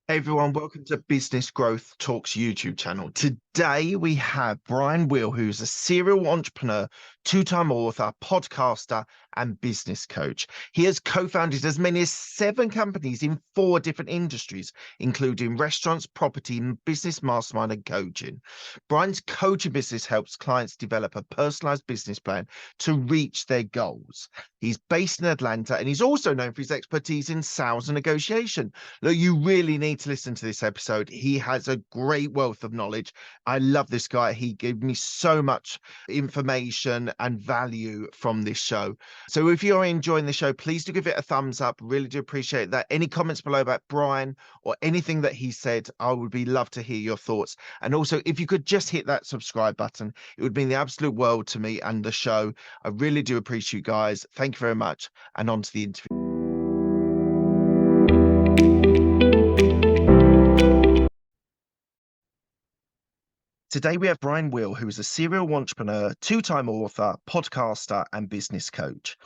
Hey everyone, welcome to Business Growth Talks YouTube channel. Today we have Brian Will, who's a serial entrepreneur, two-time author, podcaster, and business coach. He has co-founded as many as 7 companies in 4 different industries, including restaurants, property, business mastermind, and coaching. Brian's coaching business helps clients develop a personalized business plan to reach their goals. He's based in Atlanta, and he's also known for his expertise in sales and negotiation. Look, you really need to listen to this episode. He has a great wealth of knowledge. I love this guy. He gave me so much information and value from this show. So if you're enjoying the show, please do give it a thumbs up. Really do appreciate that. Any comments below about Brian or anything that he said, I would be love to hear your thoughts. And also, if you could just hit that subscribe button, it would mean the absolute world to me and the show. I really do appreciate you guys. Thank you very much. And on to the interview. Today we have Brian Will, who is a serial entrepreneur, two-time author, podcaster, and business coach.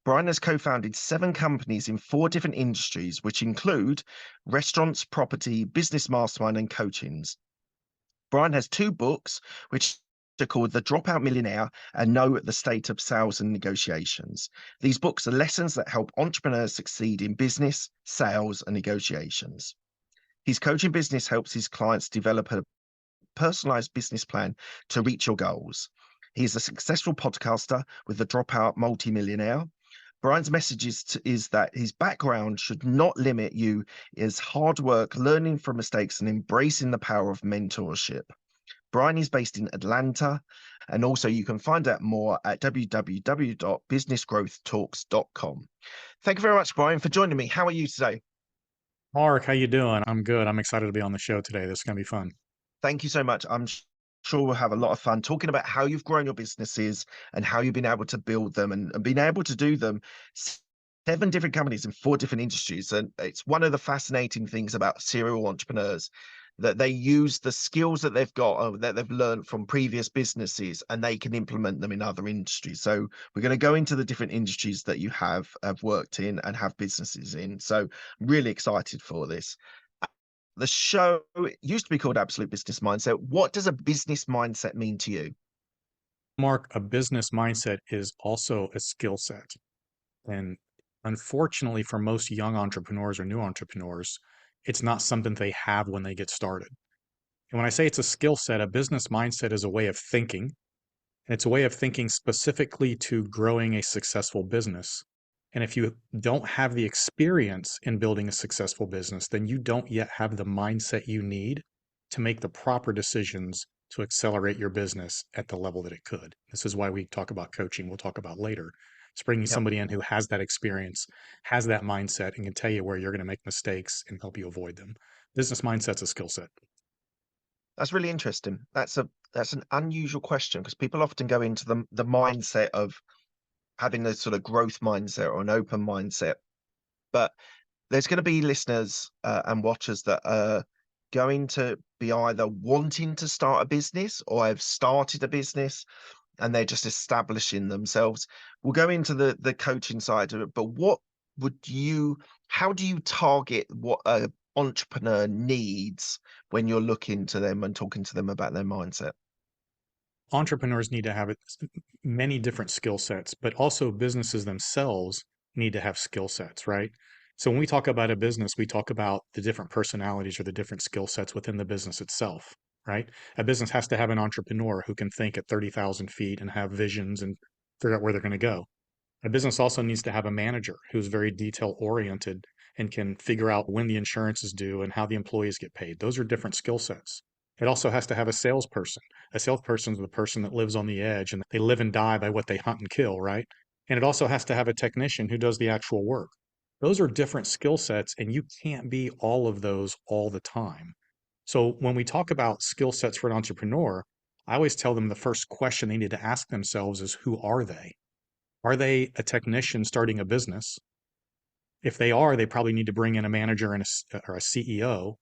Brian has co-founded 7 companies in 4 different industries, which include restaurants, property, business mastermind, and coachings. Brian has 2 books, which are called The Dropout Millionaire and Know the State of Sales and Negotiations. These books are lessons that help entrepreneurs succeed in business, sales, and negotiations. His coaching business helps his clients develop a personalized business plan to reach your goals. He's a successful podcaster with the Dropout Multimillionaire. Brian's message is that his background should not limit you, is hard work, learning from mistakes, and embracing the power of mentorship. Brian is based in Atlanta, and also you can find out more at www.businessgrowthtalks.com. Thank you very much, Brian, for joining me. How are you today? Mark, how you doing? I'm good. I'm excited to be on the show today. This is going to be fun. Thank you so much. I'm sure we'll have a lot of fun talking about how you've grown your businesses and how you've been able to build them and been able to do them. 7 different companies in 4 different industries. And it's one of the fascinating things about serial entrepreneurs that they use the skills that they've got that they've learned from previous businesses and they can implement them in other industries. So we're going to go into the different industries that you have worked in and have businesses in. So I'm really excited for this. The show used to be called Absolute Business Mindset. What does a business mindset mean to you? Mark, a business mindset is also a skill set. And unfortunately, for most young entrepreneurs or new entrepreneurs, it's not something they have when they get started. And when I say it's a skill set, a business mindset is a way of thinking. And it's a way of thinking specifically to growing a successful business. And if you don't have the experience in building a successful business, then you don't yet have the mindset you need to make the proper decisions to accelerate your business at the level that it could. This is why we talk about coaching. We'll talk about later. It's bringing Yep, somebody in who has that experience, has that mindset, and can tell you where you're going to make mistakes and help you avoid them. Business mindset's a skill set. that's really interesting. That's an unusual question because people often go into the mindset of having a sort of growth mindset or an open mindset. But there's going to be listeners and watchers that are going to be either wanting to start a business or have started a business and they're just establishing themselves. We'll go into the coaching side of it, but how do you target what a entrepreneur needs when you're looking to them and talking to them about their mindset? Entrepreneurs need to have many different skill sets, but also businesses themselves need to have skill sets, right? So when we talk about a business, we talk about the different personalities or the different skill sets within the business itself, right? A business has to have an entrepreneur who can think at 30,000 feet and have visions and figure out where they're going to go. A business also needs to have a manager who's very detail oriented and can figure out when the insurance is due and how the employees get paid. Those are different skill sets. It also has to have a salesperson. A salesperson is the person that lives on the edge and they live and die by what they hunt and kill, right? And it also has to have a technician who does the actual work. Those are different skill sets, and you can't be all of those all the time. So when we talk about skill sets for an entrepreneur, I always tell them the first question they need to ask themselves is, who are they? Are they a technician starting a business? If they are, they probably need to bring in a manager and or a CEO.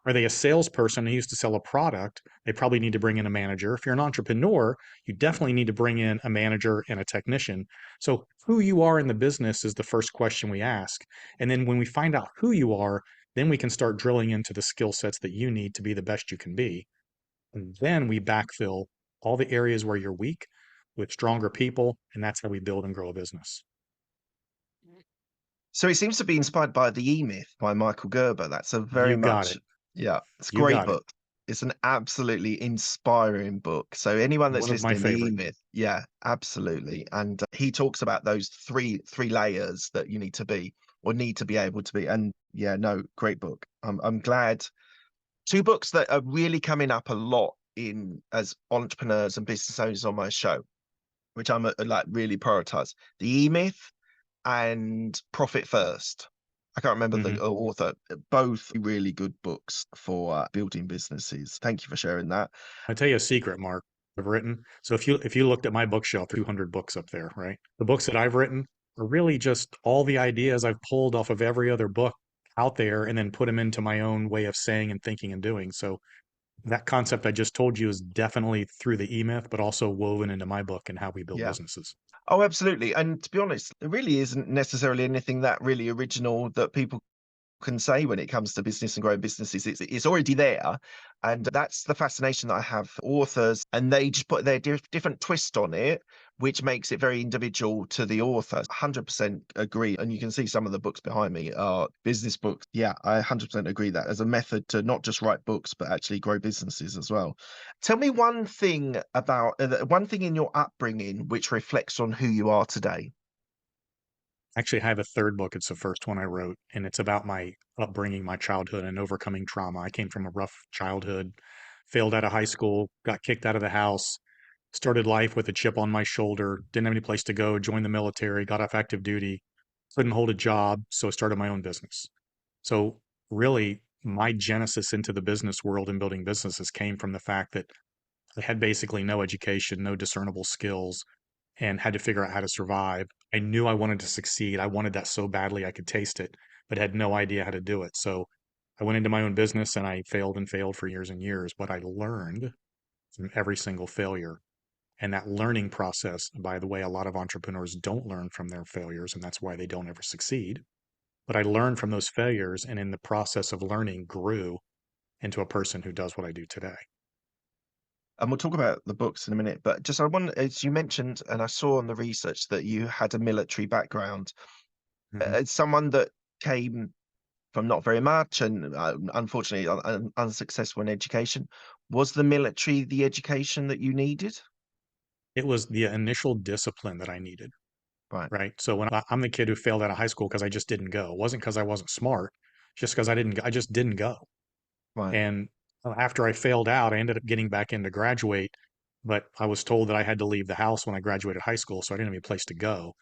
Are they a salesperson who used to sell a product? They probably need to bring in a manager. If you're an entrepreneur, you definitely need to bring in a manager and a technician. So who you are in the business is the first question we ask. And then when we find out who you are, Then we can start drilling into the skill sets that you need to be the best you can be. And then we backfill all the areas where you're weak with stronger people. And that's how we build and grow a business. So it seems to be inspired by The E-Myth by Michael Gerber. That's a very You got much, it. yeah, it's a You great got it. book. It's an absolutely inspiring book. So anyone that's One of my listening, The favorite. E-Myth, yeah, absolutely. And he talks about those three layers that you need to be or need to be able to be. And yeah, no, great book. I'm glad. Two books that are really coming up a lot in as entrepreneurs and business owners on my show, which I'm like really prioritize. The E-Myth and Profit First. I can't remember the Hmm. author. Both really good books for building businesses. Thank you for sharing that. I tell you a secret, Mark, I've written. So if you looked at my bookshelf, 200 books up there, right? The books that I've written are really just all the ideas I've pulled off of every other book out there and then put them into my own way of saying and thinking and doing. So that concept I just told you is definitely through the E-Myth, but also woven into my book and how we build Yeah. businesses. Oh, absolutely. And to be honest, there really isn't necessarily anything that really original that people can say when it comes to business and growing businesses. It's already there, and that's the fascination that I have for authors, and they just put their different twist on it, which makes it very individual to the author. 100% agree, and you can see some of the books behind me are business books. Yeah, I 100% agree that as a method to not just write books but actually grow businesses as well. Tell me one thing about one thing in your upbringing which reflects on who you are today. Actually, I have a third book. It's the first one I wrote, and it's about my upbringing, my childhood, and overcoming trauma. I came from a rough childhood, failed out of high school, got kicked out of the house, started life with a chip on my shoulder, didn't have any place to go, joined the military, got off active duty, couldn't hold a job, so I started my own business. So, really, my genesis into the business world and building businesses came from the fact that I had basically no education, no discernible skills, and had to figure out how to survive. I knew I wanted to succeed. I wanted that so badly I could taste it, but had no idea how to do it. So I went into my own business and I failed and failed for years and years, but I learned from every single failure. And that learning process, by the way, a lot of entrepreneurs don't learn from their failures, and that's why they don't ever succeed. But I learned from those failures, and in the process of learning, grew into a person who does what I do today. And we'll talk about the books in a minute, but just I want, as you mentioned, and I saw on the research that you had a military background. Mhm. As someone that came from not very much and unfortunately unsuccessful in education, was the military the education that you needed? It was the initial discipline that I needed. Right, Right? So I'm the kid who failed out of high school because I just didn't go. It wasn't because I wasn't smart, just because I just didn't go. right. And after I failed out, I ended up getting back in to graduate, but I was told that I had to leave the house when I graduated high school, so I didn't have any place to go.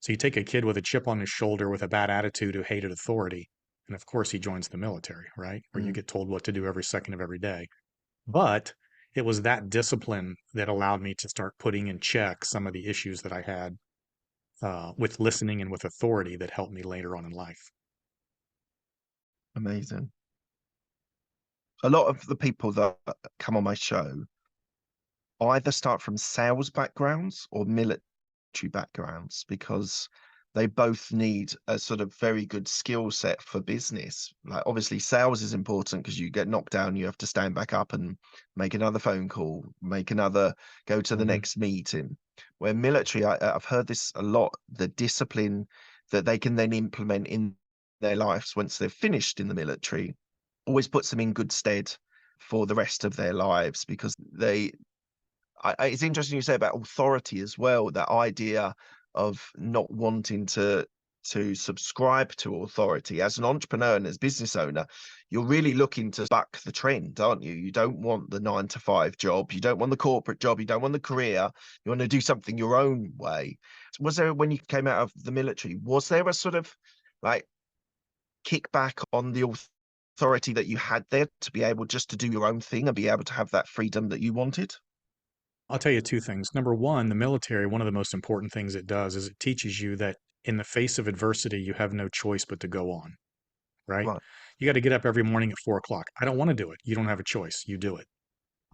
So you take a kid with a chip on his shoulder with a bad attitude who hated authority, and of course he joins the military, right? Where you Mm. get told what to do every second of every day. But it was that discipline that allowed me to start putting in check some of the issues that I had with listening and with authority that helped me later on in life. Amazing. A lot of the people that come on my show either start from sales backgrounds or military backgrounds because they both need a sort of very good skill set for business. Like obviously sales is important because you get knocked down, you have to stand back up and make another phone call, make another, go to the Hmm. next meeting. Where military, I've heard this a lot, the discipline that they can then implement in their lives once they've finished in the military always puts them in good stead for the rest of their lives because it's interesting you say about authority as well, that idea of not wanting to subscribe to authority. As an entrepreneur and as business owner, you're really looking to buck the trend, aren't you? You don't want the 9 to 5 job, you don't want the corporate job, you don't want the career, you want to do something your own way. Was there, when you came out of the military, was there a sort of like kickback on the authority that you had there to be able just to do your own thing and be able to have that freedom that you wanted? I'll tell you two things. Number one, the military, one of the most important things it does is it teaches you that in the face of adversity, you have no choice but to go on, right? Right. You got to get up every morning at 4 o'clock. I don't want to do it. You don't have a choice. You do it.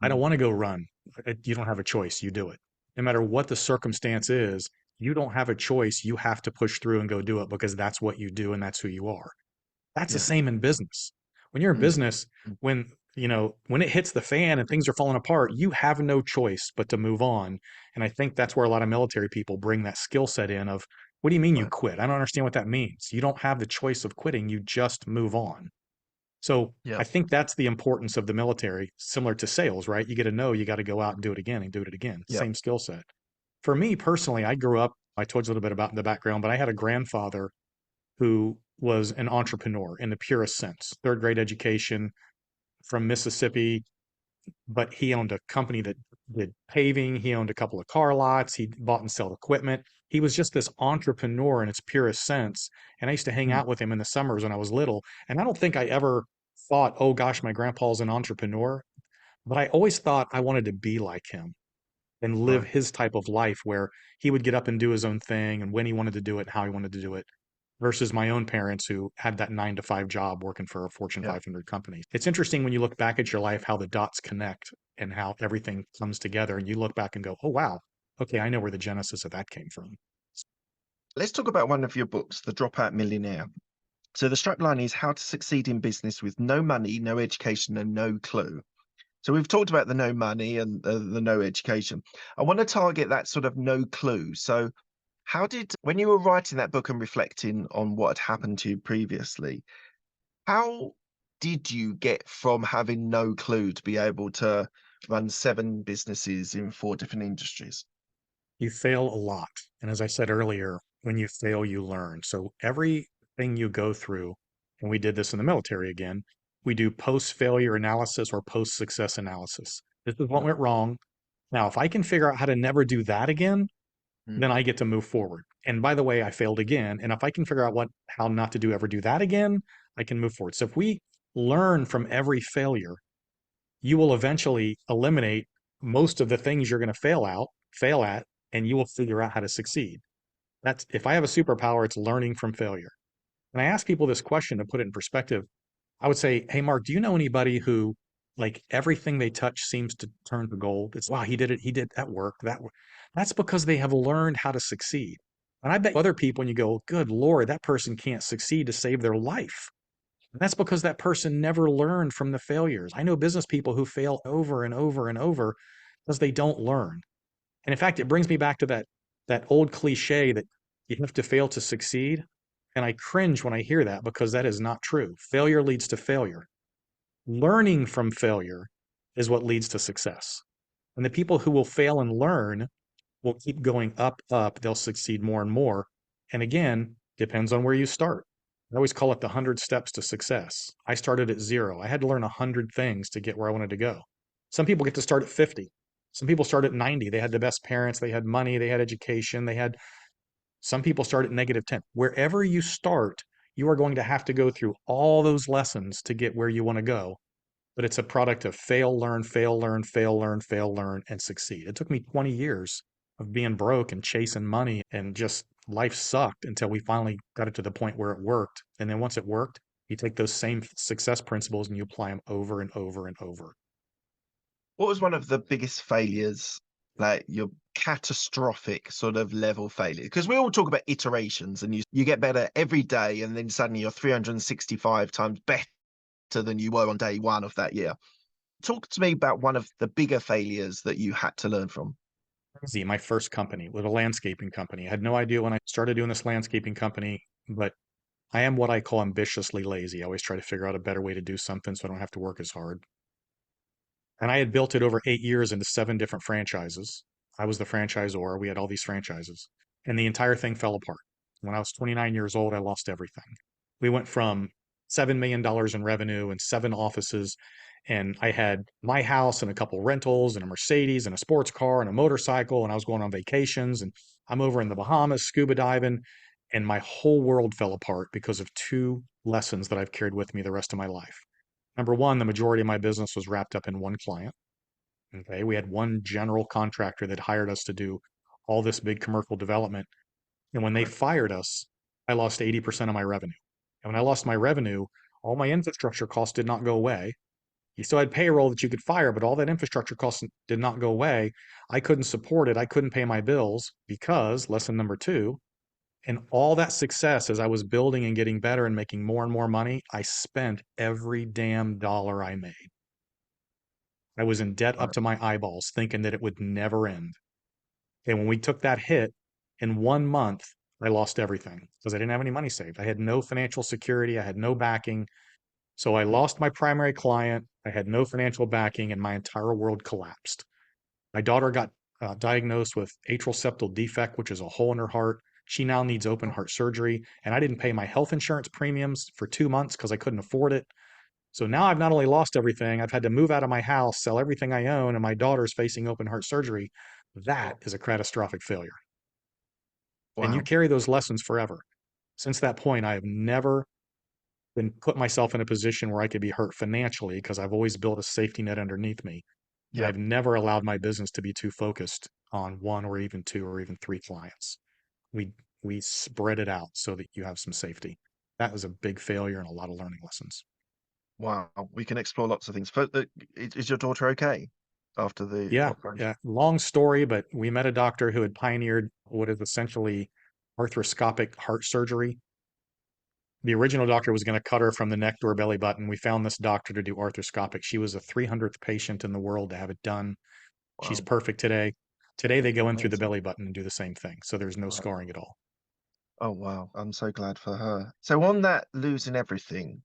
I don't Mm. want to go run. You don't have a choice. You do it. No matter what the circumstance is, you don't have a choice. You have to push through and go do it because that's what you do and that's who you are. That's the Yeah. same in business. When you're in Mm, business, mm, when when it hits the fan and things are falling apart, you have no choice but to move on. And I think that's where a lot of military people bring that skill set in of, what do you mean you right. quit? I don't understand what that means. You don't have the choice of quitting, you just move on. So Yeah. I think that's the importance of the military, similar to sales, right? You get a no, you got to go out and do it again and do it again. Yeah. Same skill set. For me personally, I grew up, I told you a little bit about the background, but I had a grandfather who was an entrepreneur in the purest sense, third grade education from Mississippi, but he owned a company that did paving. He owned a couple of car lots. He bought and sold equipment. He was just this entrepreneur in its purest sense. And I used to hang Mm, out with him in the summers when I was little. And I don't think I ever thought, oh gosh, my grandpa's an entrepreneur. But I always thought I wanted to be like him and live right. his type of life where he would get up and do his own thing and when he wanted to do it, how he wanted to do it versus my own parents who had that 9 to 5 job working for a Fortune Yeah. 500 company. It's interesting when you look back at your life, how the dots connect and how everything comes together. And you look back and go, oh, wow, okay, I know where the genesis of that came from. Let's talk about one of your books, The Dropout Millionaire. So the strapline is how to succeed in business with no money, no education, and no clue. So we've talked about the no money and the no education. I want to target that sort of no clue. So how did, when you were writing that book and reflecting on what had happened to you previously, how did you get from having no clue to be able to run 7 businesses in 4 different industries? You fail a lot. And as I said earlier, when you fail, you learn. So everything you go through, and we did this in the military again, we do post failure analysis or post success analysis. This is what Yeah. went wrong. Now, if I can figure out how to never do that again, Mm, then I get to move forward. And by the way, I failed again. And if I can figure out how not to ever do that again, I can move forward. So if we learn from every failure, you will eventually eliminate most of the things you're going to fail at, and you will figure out how to succeed. That's, if I have a superpower, it's learning from failure. And I ask people this question to put it in perspective. I would say, hey, Mark, do you know anybody who, like, everything they touch seems to turn to gold? It's, wow, he did it. He did that work. That's because they have learned how to succeed. And I bet other people, when you go, good Lord, that person can't succeed to save their life. And that's because that person never learned from the failures. I know business people who fail over and over and over because they don't learn. And in fact, it brings me back to that old cliche that you have to fail to succeed. And I cringe when I hear that because that is not true. Failure leads to failure. Learning from failure is what leads to success. And the people who will fail and learn will keep going up, up. They'll succeed more and more. And again, depends on where you start. I always call it the 100 steps to success. I started at 0. I had to learn 100 things to get where I wanted to go. Some people get to start at 50. Some people start at 90. They had the best parents, they had money, they had education, they had, some people start at -10. Wherever you start, you are going to have to go through all those lessons to get where you want to go. But it's a product of fail, learn, fail, learn, fail, learn, fail, learn, and succeed. It took me 20 years of being broke and chasing money and just life sucked until we finally got it to the point where it worked. And then once it worked, you take those same success principles and you apply them over and over and over. What was one of the biggest failures, like your catastrophic sort of level failure? Because we all talk about iterations and you get better every day, and then suddenly you're 365 times better than you were on day one of that year. Talk to me about one of the bigger failures that you had to learn from. Crazy. My first company was a landscaping company. I had no idea when I started doing this landscaping company, but I am what I call ambitiously lazy. I always try to figure out a better way to do something so I don't have to work as hard. And I had built it over 8 years into 7 different franchises. I was the franchisor. We had all these franchises, and the entire thing fell apart. When I was 29 years old, I lost everything. We went from $7 million in revenue and 7 offices, and I had my house and a couple rentals and a Mercedes and a sports car and a motorcycle, and I was going on vacations, and I'm over in the Bahamas scuba diving, and my whole world fell apart because of 2 lessons that I've carried with me the rest of my life. Number one, the majority of my business was wrapped up in one client. Okay. We had one general contractor that hired us to do all this big commercial development. And when they Right. fired us, I lost 80% of my revenue. And when I lost my revenue, all my infrastructure costs did not go away. You still had payroll that you could fire, but all that infrastructure costs did not go away. I couldn't support it. I couldn't pay my bills because, lesson number two, And all that success as I was building and getting better and making more and more money, I spent every damn dollar I made. I was in debt up Right. to my eyeballs, thinking that it would never end. And when we took that hit in 1 month, I lost everything because I didn't have any money saved. I had no financial security. I had no backing. So I lost my primary client. I had no financial backing, and my entire world collapsed. My daughter got diagnosed with atrial septal defect, which is a hole in her heart. She now needs open heart surgery, and I didn't pay my health insurance premiums for 2 months because I couldn't afford it. So now I've not only lost everything, I've had to move out of my house, sell everything I own, and my daughter's facing open heart surgery. That is a catastrophic failure. And you Wow. carry those lessons forever. Since that point, I have never been put myself in a position where I could be hurt financially because I've always built a safety net underneath me. And Yep. I've never allowed my business to be too focused on one or even two or even three clients. We we spread it out so that you have some safety. That was a big failure and a lot of learning lessons. Wow. We can explore lots of things. But is your daughter okay after the Yeah, operation? yeah. Long story, but we met a doctor who had pioneered what is essentially arthroscopic heart surgery. The original doctor was going to cut her from the neck to her belly button. We found this doctor to do arthroscopic. She was the 300th patient in the world to have it done. She's Wow. perfect today. Today they go in through the Amazing. belly button and do the same thing. So there's no Wow. scarring at all. Oh, wow. I'm so glad for her. So on that losing everything,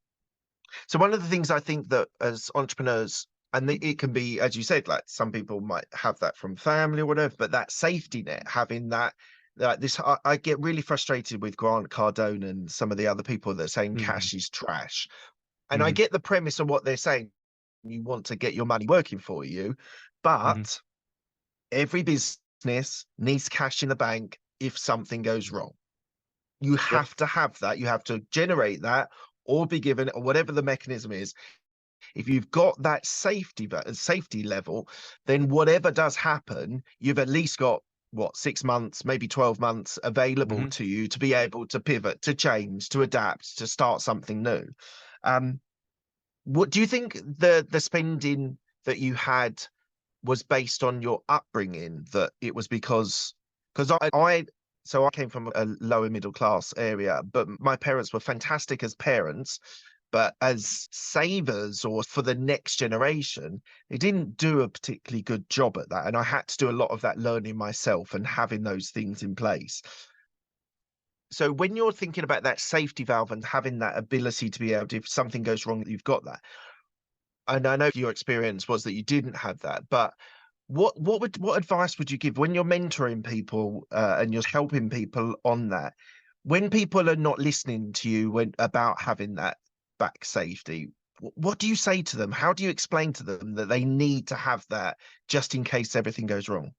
so one of the things I think that as entrepreneurs, and it can be, as you said, like some people might have that from family or whatever, but that safety net, having that, I get really frustrated with Grant Cardone and some of the other people that are saying Hmm. cash is trash. And I Hmm. get the premise of what they're saying. You want to get your money working for you, Hmm. but every business needs cash in the bank if something goes wrong. You Yep. have to have that. You have to generate that or be given, or whatever the mechanism is. If you've got that safety level, then whatever does happen, you've at least got what, 6 months, maybe 12 months available Hmm. to you to be able to pivot, to change, to adapt, to start something new. Um, what do you think the spending that you had was based on your upbringing, that it was because I came from a lower middle class area, but my parents were fantastic as parents, but as savers or for the next generation, they didn't do a particularly good job at that. And I had to do a lot of that learning myself and having those things in place. So when you're thinking about that safety valve and having that ability to be able to, if something goes wrong, you've got that. And I know your experience was that you didn't have that, but what advice would you give when you're mentoring people and you're helping people on that? When people are not listening to you when about having that back safety, what do you say to them? How do you explain to them that they need to have that just in case everything goes wrong?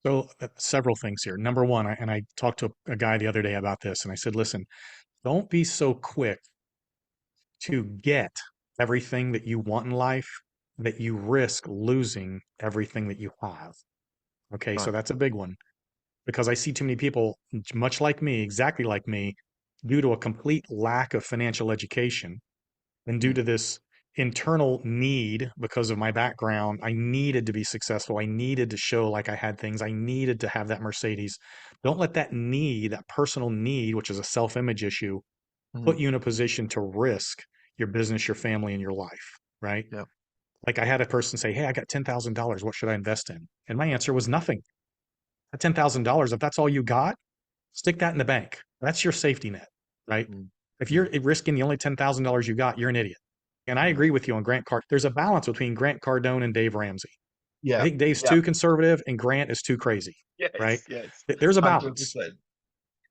So several things here. Number one, and I talked to a guy the other day about this, and I said, listen, don't be so quick to get everything that you want in life that you risk losing everything that you have. Okay, so Right. that's a big one because I see too many people, much like me, exactly like me, due to a complete lack of financial education and due Mm, to this internal need because of my background. I needed to be successful. I needed to show like I had things. I needed to have that Mercedes. Don't let that need, that personal need, which is a self image issue, put mm, you in a position to risk your business, your family, and your life, right? yeah. Like I had a person say, hey, I got $10,000. What should I invest in? And my answer was nothing. At $10,000, if that's all you got, stick that in the bank. That's your safety net, right? Mm, If you're mm, risking the only $10,000 you got, you're an idiot. And I mm. agree with you on Grant Card. There's a balance between Grant Cardone and Dave Ramsey. I Yeah. think Dave's Yeah. too conservative and Grant is too crazy, right? Yes. Yes. There's a balance. 100%.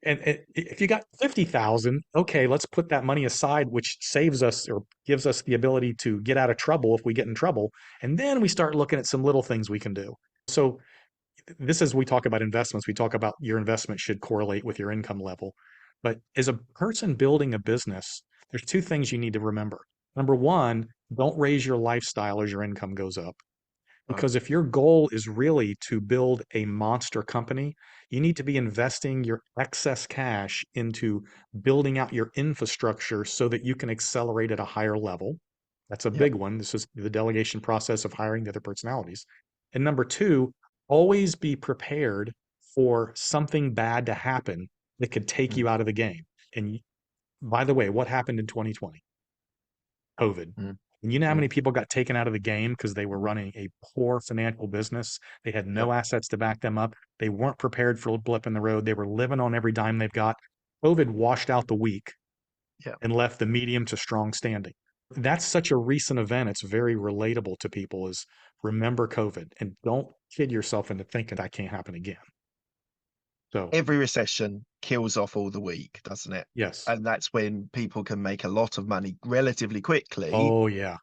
And if you got 50,000, okay, let's put that money aside, which saves us or gives us the ability to get out of trouble if we get in trouble. And then we start looking at some little things we can do. So this is, we talk about investments, we talk about your investment should correlate with your income level. But as a person building a business, there's two things you need to remember. Number one, don't raise your lifestyle as your income goes up. Right. Because if your goal is really to build a monster company, you need to be investing your excess cash into building out your infrastructure so that you can accelerate at a higher level. That's a Yep. big one. This is the delegation process of hiring the other personalities. And number two, always be prepared for something bad to happen that could take mm, you out of the game. And by the way, what happened in 2020? COVID. mm, And you know how mm. many people got taken out of the game because they were running a poor financial business? They had Yep, no assets to back them up. They weren't prepared for a blip in the road. They were living on every dime they've got. COVID washed out the weak yep. and left the medium to strong standing. That's such a recent event. It's very relatable to people is remember COVID and don't kid yourself into thinking that can't happen again. So Every recession kills off all the weak, doesn't it? yes. And that's when people can make a lot of money relatively quickly Oh yeah.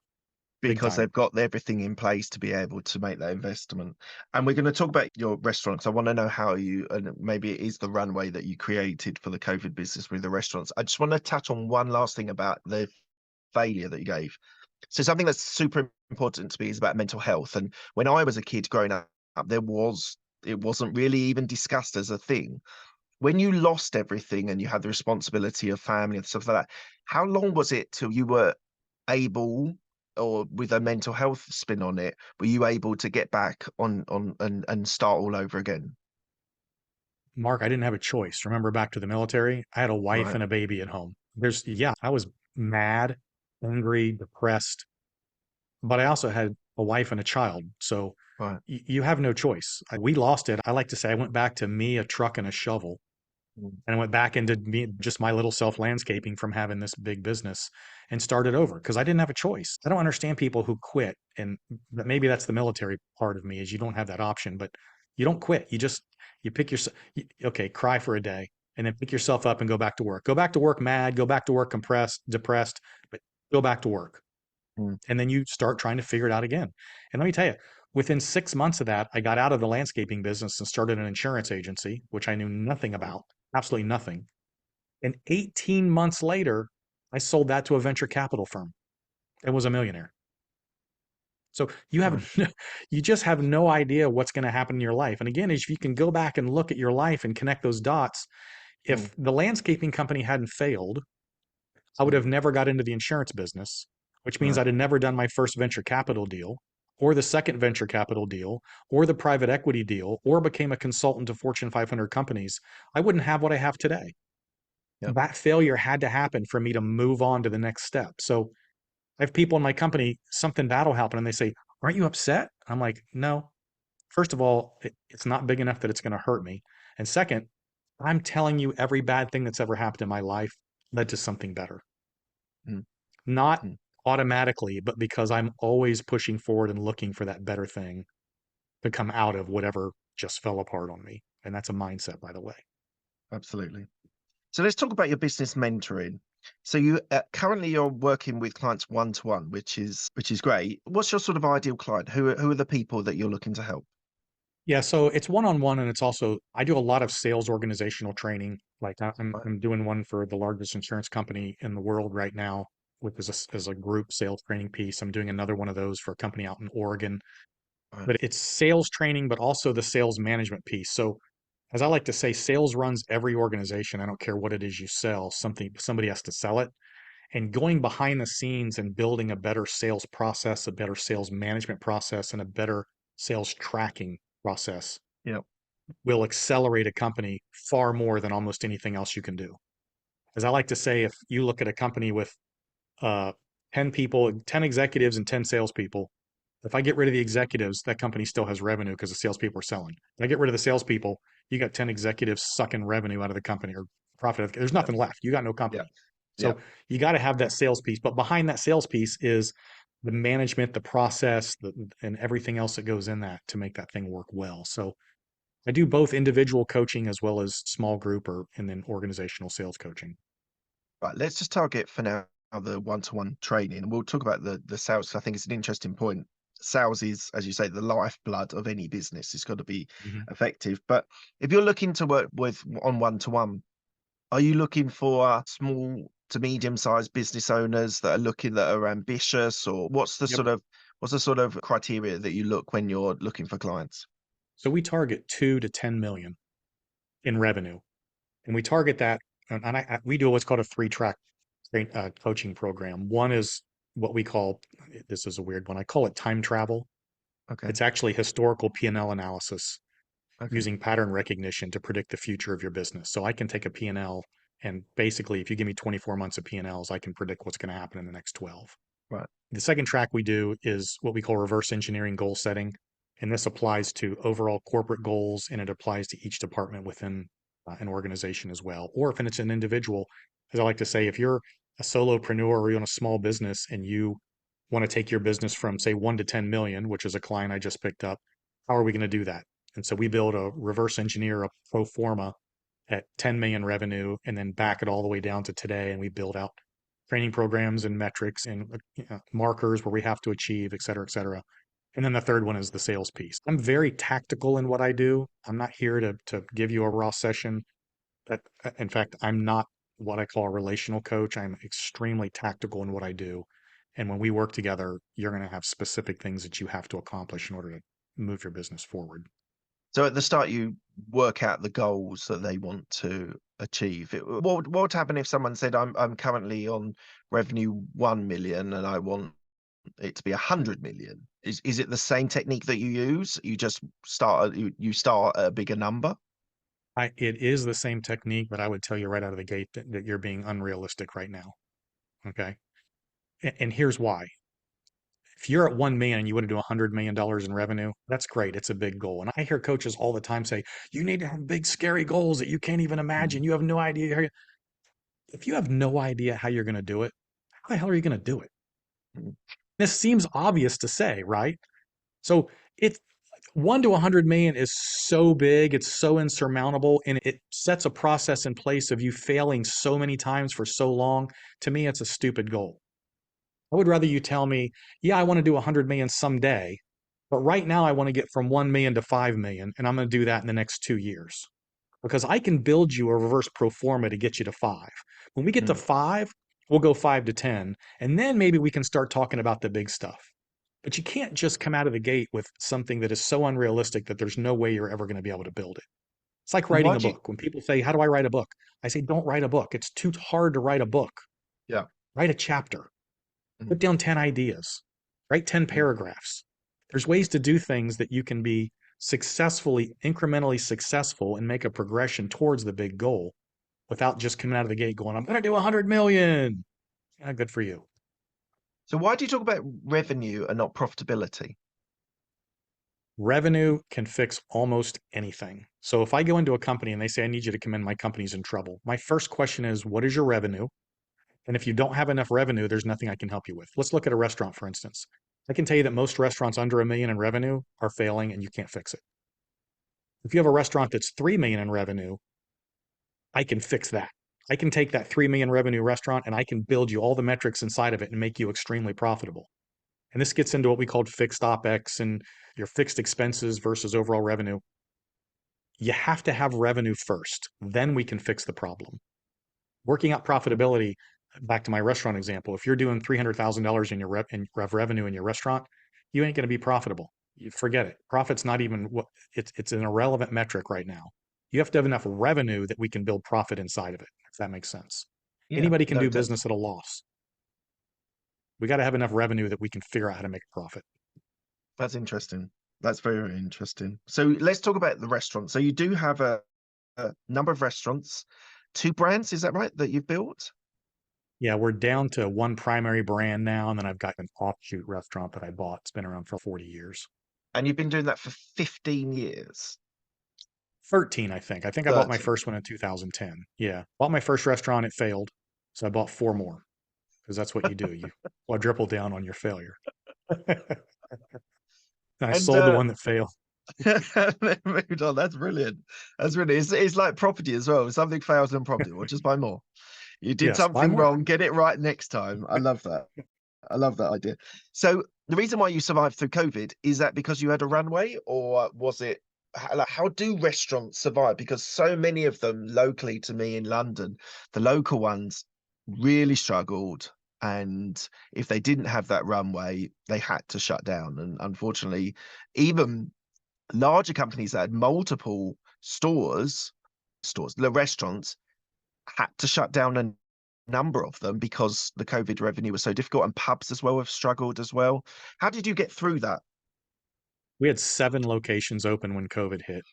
Big because time. they've got everything in place to be able to make that investment. And we're going to talk about your restaurant because I want to know how you, and maybe it is the runway that you created for the COVID business with the restaurants. I just want to touch on one last thing about the failure that you gave. So something that's super important to me is about mental health. And when I was a kid growing up, it wasn't really even discussed as a thing. When you lost everything and you had the responsibility of family and stuff like that, how long was it till you were able, or with a mental health spin on it, were you able to get back on and start all over again? Mark, I didn't have a choice. Remember back to the military? I had a wife Right, and a baby at home. Yeah, I was mad, angry, depressed, but I also had a wife and a child. So right. you have no choice. We lost it. I like to say I went back to me, a truck, and a shovel. Mm, And I went back into me, just my little self landscaping from having this big business and started over because I didn't have a choice. I don't understand people who quit. And maybe that's the military part of me is you don't have that option, but you don't quit. You pick yourself, okay, cry for a day and then pick yourself up and go back to work. Go back to work mad, go back to work compressed, depressed, but go back to work. mm, And then you start trying to figure it out again. And let me tell you, within 6 months of that, I got out of the landscaping business and started an insurance agency, which I knew nothing mm, about, absolutely nothing. And 18 months later, I sold that to a venture capital firm and was a millionaire. So right. you just have no idea what's going to happen in your life. And again, if you can go back and look at your life and connect those dots, Mm, if the landscaping company hadn't failed, I would mm, have never got into the insurance business, which means right. I'd have never done my first venture capital deal or the second venture capital deal or the private equity deal or became a consultant to Fortune 500 companies. I wouldn't have what I have today. Yep. That failure had to happen for me to move on to the next step. So I have people in my company, something bad will happen and they say, aren't you upset? I'm like, no. First of all, it's not big enough that it's going to hurt me. And second, I'm telling you, every bad thing that's ever happened in my life led to something better. Mm, Not mm. automatically, but because I'm always pushing forward and looking for that better thing to come out of whatever just fell apart on me. And that's a mindset, by the way. Absolutely. So let's talk about your business mentoring. So you currently you're working with clients one to one, which is great. What's your sort of ideal client? Who are the people that you're looking to help? Yeah, so it's one on one, and it's also I do a lot of sales organizational training. Like Right, I'm doing one for the largest insurance company in the world right now, with as a group sales training piece. I'm doing another one of those for a company out in Oregon. right. But it's sales training, but also the sales management piece. So as I like to say, sales runs every organization. I don't care what it is you sell. Somebody has to sell it. And going behind the scenes and building a better sales process, a better sales management process, and a better sales tracking process Yep. will accelerate a company far more than almost anything else you can do. As I like to say, if you look at a company with uh, 10 people, 10 executives and 10 salespeople, if I get rid of the executives, that company still has revenue because the salespeople are selling. If I get rid of the salespeople, you got 10 executives sucking revenue out of the company or profit. There's Yep. nothing left. You got no Yep. company. So Yep. you got to have that sales piece. But behind that sales piece is the management, the process, and everything else that goes in that to make that thing work well. So I do both individual coaching as well as small group or and then organizational sales coaching. Right. Let's just target for now the one-to-one training. We'll talk about the sales 'cause I think it's an interesting point. Sales is, as you say, the lifeblood of any business. It's got to be Mhm. effective. But if you're looking to work with on one-to-one, are you looking for small to medium-sized business owners that are ambitious, or Yep. what's the sort of criteria that you look when you're looking for clients? So we target 2 to 10 million in revenue, and we target that. And we do what's called a three-track coaching program. One is what we call this is a weird one. I call it time travel. Okay. It's actually historical P&L analysis. Okay. using pattern recognition to predict the future of your business. So I can take a P&L and basically, if you give me 24 months of P&Ls, I can predict what's going to happen in the next 12. Right. The second track we do is what we call reverse engineering goal setting. And this applies to overall corporate goals and it applies to each department within an organization as well. Or if it's an individual, as I like to say, if you're a solopreneur or you own a small business and you want to take your business from, say, 1 to 10 million, which is a client I just picked up, how are we going to do that? And so we build a reverse engineer, a pro forma at 10 million revenue, and then back it all the way down to today. And we build out training programs and metrics and markers where we have to achieve, et cetera, et cetera. And then the third one is the sales piece. I'm very tactical in what I do. I'm not here to give you a raw session. But in fact, I'm not what I call a relational coach. I'm extremely tactical in what I do. And when we work together, you're going to have specific things that you have to accomplish in order to move your business forward. So at the start, you work out the goals that they want to achieve. What would happen if someone said, I'm currently on revenue 1 million and I want it to be 100 million? Is it the same technique that you use? You just you start at a bigger number? It is the same technique, but I would tell you right out of the gate that you're being unrealistic right now. Okay. And here's why. If you're at 1 million and you want to do $100 million in revenue, that's great. It's a big goal. And I hear coaches all the time say, you need to have big, scary goals that you can't even imagine. Mm, You have no idea. If you have no idea how you're going to do it, how the hell are you going to do it? mm. This seems obvious to say, right? So it's 1 to 100 million is so big, it's so insurmountable, and it sets a process in place of you failing so many times for so long. To me, it's a stupid goal. I would rather you tell me, yeah, I want to do 100 million someday, but right now I want to get from 1 million to 5 million, and I'm going to do that in the next 2 years because I can build you a reverse pro forma to get you to 5. When we get to Mm. 5, we'll go 5 to 10, and then maybe we can start talking about the big stuff. But you can't just come out of the gate with something that is so unrealistic that there's no way you're ever going to be able to build it. It's like And writing why a do you? book. When people say, how do I write a book? I say, don't write a book. It's too hard to write a book. Yeah. Write a chapter. Mm, Put down 10 ideas. Write 10 mm. paragraphs. There's ways to do things that you can be successfully, incrementally successful and make a progression towards the big goal without just coming out of the gate going, I'm going to do 100 million. Yeah, good for you. So why do you talk about revenue and not profitability? Revenue can fix almost anything. So if I go into a company and they say, I need you to come in, my company's in trouble. My first question is, what is your revenue? And if you don't have enough revenue, there's nothing I can help you with. Let's look at a restaurant, for instance. I can tell you that most restaurants under a million in revenue are failing and you can't fix it. If you have a restaurant that's 3 million in revenue, I can fix that. I can take that 3 million revenue restaurant and I can build you all the metrics inside of it and make you extremely profitable. And this gets into what we called fixed OPEX and your fixed expenses versus overall revenue. You have to have revenue first, then we can fix the problem. Working out Mm. profitability, back to my restaurant example, if you're doing $300,000 in your revenue in your restaurant, you ain't going to be profitable. You forget it. Profit's not even what it's an irrelevant metric right now. You have to have enough revenue that we can build profit inside of it, if that makes sense. Yeah. Anybody can No, do it does. business at a loss. We got to have enough revenue that we can figure out how to make a profit. That's interesting. That's very, very interesting. So let's talk about the restaurant. So you do have a number of restaurants, 2 brands, is that right, that you've built? Yeah, we're down to one primary brand now, and then I've got an offshoot restaurant that I bought. It's been around for 40 years. And you've been doing that for 15 years. 13, I think. I think I bought my 13. first one in 2010. Yeah. Bought my first restaurant, it failed. So I bought 4 more because that's what you do. You quadruple down on your failure. And I And sold the one that failed. then moved on. That's brilliant. That's really it's like property as well. If something fails in property, well, just buy more. You did Yes, buy something more. wrong, get it right next time. I love that. I love that idea. So the reason why you survived through COVID, is that because you had a runway, or was it how do restaurants survive? Because so many of them locally to me in London, the local ones really struggled. And if they didn't have that runway, they had to shut down. And unfortunately, even larger companies that had multiple the restaurants had to shut down a number of them because the COVID revenue was so difficult, and pubs as well have struggled as well. How did you get through that? We had 7 locations open when COVID hit.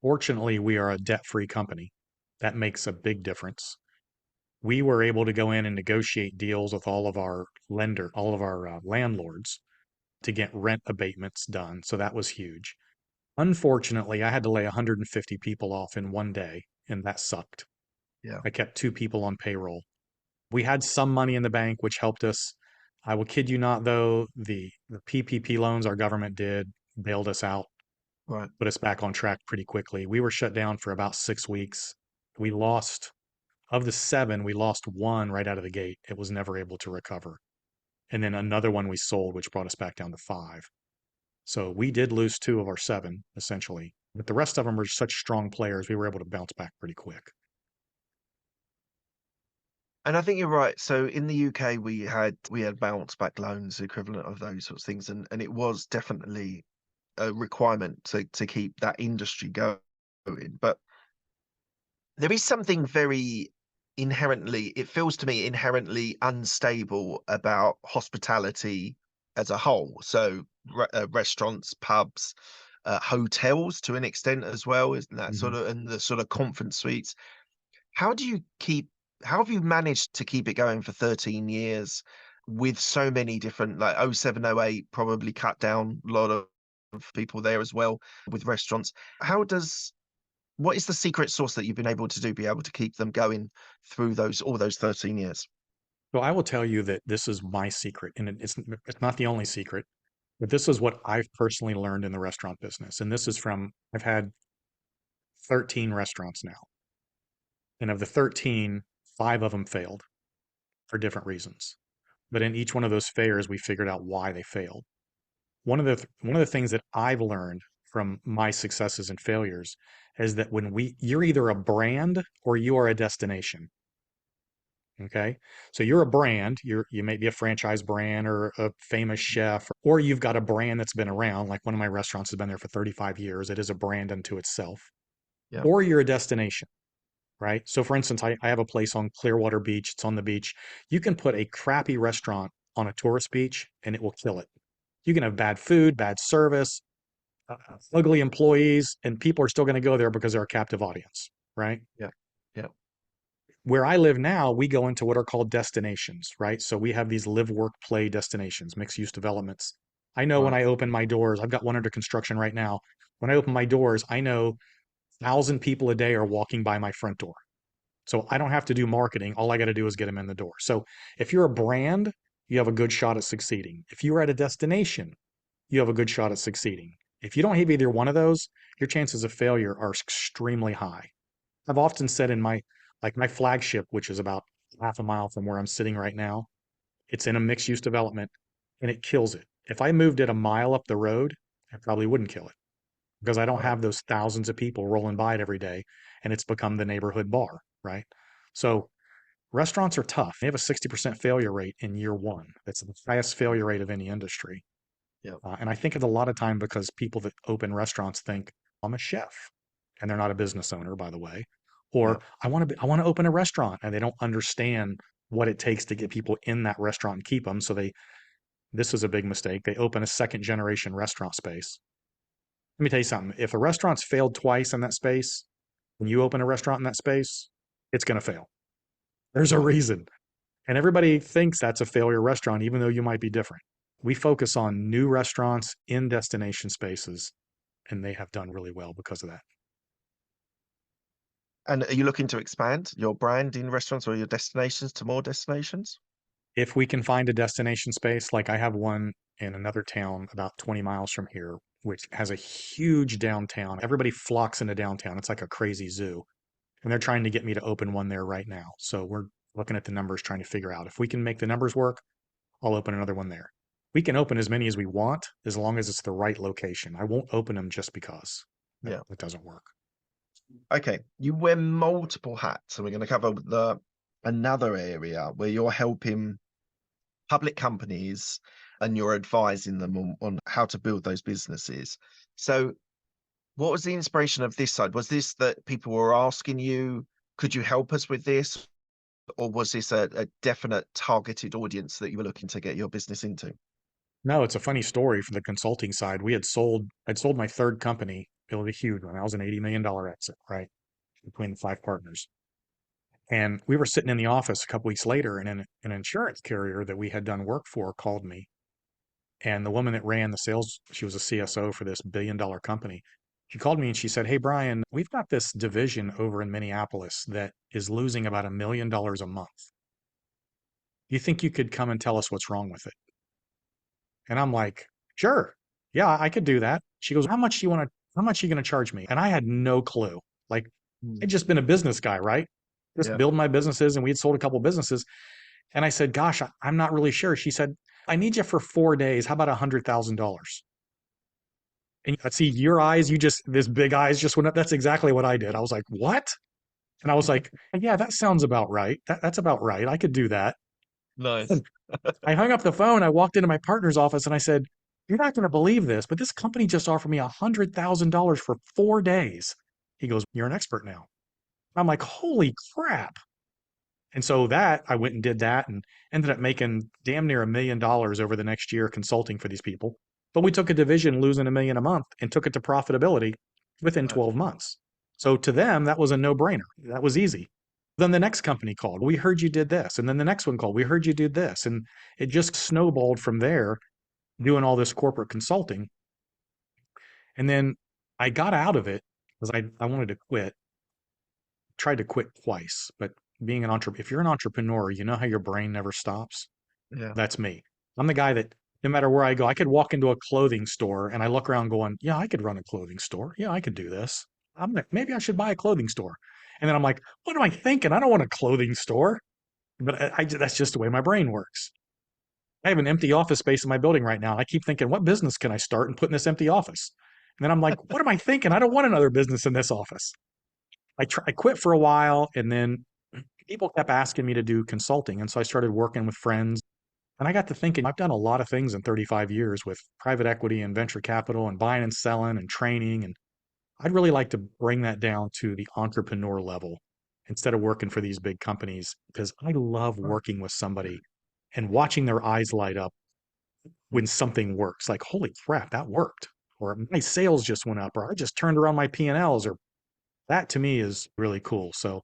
Fortunately, we are a debt-free company. That makes a big difference. We were able to go in and negotiate deals with all of our landlords to get rent abatements done. So that was huge. Unfortunately, I had to lay 150 people off in one day, and that sucked. Yeah. I kept 2 people on payroll. We had some money in the bank, which helped us. I will kid you not, though, the PPP loans our government did bailed us out, Right. put us back on track pretty quickly. We were shut down for about 6 weeks. We lost, of the seven, we lost one right out of the gate. It was never able to recover. And then another one we sold, which brought us back down to five. So we did lose two of our seven, essentially. But the rest of them were such strong players, we were able to bounce back pretty quick. And I think you're right. So in the UK, we had bounce back loans, the equivalent of those sorts of things, and it was definitely a requirement to keep that industry going. But there is something very inherently, it feels to me inherently unstable about hospitality as a whole. So restaurants, pubs, hotels to an extent as well, isn't that Mhm. sort of, and the sort of conference suites. How do you keep how have you managed to keep it going for 13 years with so many different, like, oh 07, oh 08 probably cut down a lot of people there as well with restaurants. How does what is the secret sauce that you've been able to do, be able to keep them going through those all those 13 years? So I will tell you that this is my secret, and it's not the only secret, but this is what I've personally learned in the restaurant business. And this is from I've had 13 restaurants now, and of the 13, five of them failed for different reasons. But in each one of those failures, we figured out why they failed. One of the things that I've learned from my successes and failures is that you're either a brand or you are a destination. Okay. So you're a brand, you may be a franchise brand or a famous chef, or you've got a brand that's been around, like one of my restaurants has been there for 35 years. It is a brand unto itself. Yeah, Or you're a destination, right? So for instance, I have a place on Clearwater Beach. It's on the beach. You can put a crappy restaurant on a tourist beach and it will kill it. You can have bad food, bad service, ugly employees, and people are still going to go there because they're a captive audience, right? yeah, yeah. Where I live now, we go into what are called destinations, right? So we have these live, work, play destinations, mixed use developments. I know when Right. I open my doors, I've got one under construction right now. When I open my doors, I know 1,000 people a day are walking by my front door. So I don't have to do marketing. All I got to do is get them in the door. So if you're a brand, you have a good shot at succeeding. If you're at a destination, you have a good shot at succeeding. If you don't have either one of those, your chances of failure are extremely high. I've often said in my flagship, which is about half a mile from where I'm sitting right now, it's in a mixed use development and it kills it. If I moved it a mile up the road, I probably wouldn't kill it because I don't Right. have those thousands of people rolling by it every day and it's become the neighborhood bar, right? So restaurants are tough. They have a 60% failure rate in year one. That's the highest failure rate of any industry. Yeah. And I think it's a lot of time because people that open restaurants think I'm a chef, and they're not a business owner, by the way. Yeah. Or I want to open a restaurant, and they don't understand what it takes to get people in that restaurant and keep them. So this is a big mistake. They open a second generation restaurant space. Let me tell you something. If a restaurant's failed twice in that space, when you open a restaurant in that space, it's going to fail. There's a Right. reason. And everybody thinks that's a failure restaurant, even though you might be different. We focus on new restaurants in destination spaces, and they have done really well because of that. And are you looking to expand your brand in restaurants or your destinations to more destinations? If we can find a destination space, like I have one in another town about 20 miles from here, which has a huge downtown. Everybody flocks into downtown. It's like a crazy zoo. And they're trying to get me to open one there right now. So we're looking at the numbers, trying to figure out if we can make the numbers work, I'll open another one there. We can open as many as we want as long as it's the right location. I won't open them just because Yeah. that doesn't work. Okay. You wear multiple hats, and we're going to cover the another area where you're helping public companies and you're advising them on how to build those businesses. So what was the inspiration of this side? Was this that people were asking you, could you help us with this? Or was this a definite targeted audience that you were looking to get your business into? No, it's a funny story for the consulting side. I'd sold my third company It was a huge one. That was an $80 million exit, right? Between the five partners. And we were sitting in the office a couple weeks later, and an insurance carrier that we had done work for called me. And the woman that ran the sales, she was a CSO for this $1 billion company. She called me and she said, "Hey, Brian, we've got this division over in Minneapolis that is losing about $1 million a month. Do you think you could come and tell us what's wrong with it?" And I'm like, "Sure. Yeah, I could do that." She goes, how much are you going to charge me? And I had no clue. Like, Mm. I'd just been a business guy, right? Just Yeah. building my businesses, and we had sold a couple businesses. And I said, "Gosh, I'm not really sure." She said, "I need you for 4 days. How about $100,000? And I see your eyes, this big eyes just went up. That's exactly what I did. I was like, "What?" And I was like, "Yeah, that sounds about right. That's about right. I could do that." Nice. And I hung up the phone. I walked into my partner's office and I said, "You're not going to believe this, but this company just offered me $100,000 for 4 days." He goes, "You're an expert now." I'm like, "Holy crap." And so that I went and did that and ended up making damn near $1 million over the next year consulting for these people. But we took a division losing 1 million a month and took it to profitability within Right. 12 months. So to them, that was a no brainer. That was easy. Then the next company called, "We heard you did this." And then the next one called, "We heard you did this." And it just snowballed from there, doing all this corporate consulting. And then I got out of it because I wanted to quit, tried to quit twice. But being an entrepreneur, if you're an entrepreneur, you know how your brain never stops? Yeah. That's me. I'm the guy that no matter where I go, I could walk into a clothing store and I look around going, "Yeah, I could run a clothing store. Yeah, I could do this. Maybe I should buy a clothing store." And then I'm like, "What am I thinking? I don't want a clothing store." But that's just the way my brain works. I have an empty office space in my building right now. And I keep thinking, what business can I start and put in this empty office? And then I'm like, what am I thinking? I don't want another business in this office. I quit for a while, and then people kept asking me to do consulting. And so I started working with friends. And I got to thinking, I've done a lot of things in 35 years with private equity and venture capital and buying and selling and training. And I'd really like to bring that down to the entrepreneur level instead of working for these big companies, because I love Right. working with somebody and watching their eyes light up when Mm. something works. Like, holy crap, that worked. Or my sales just went up, or I just turned around my P&Ls, or that to me is really cool. So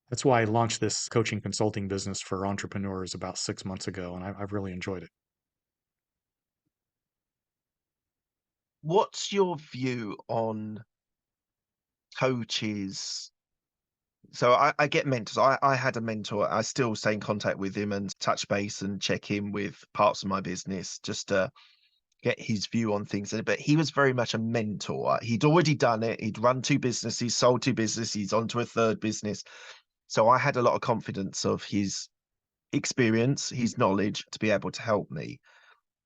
that's why I launched this coaching consulting business for entrepreneurs about 6 months ago. And I've really enjoyed it. What's your view on coaches? So I get mentors. I had a mentor. I still stay in contact with him and touch base and check in with parts of my business just to get his view on things. But he was very much a mentor. He'd already done it. He'd run two businesses, sold two businesses, he's on to a third business. So I had a lot of confidence of his experience, his knowledge to be able to help me.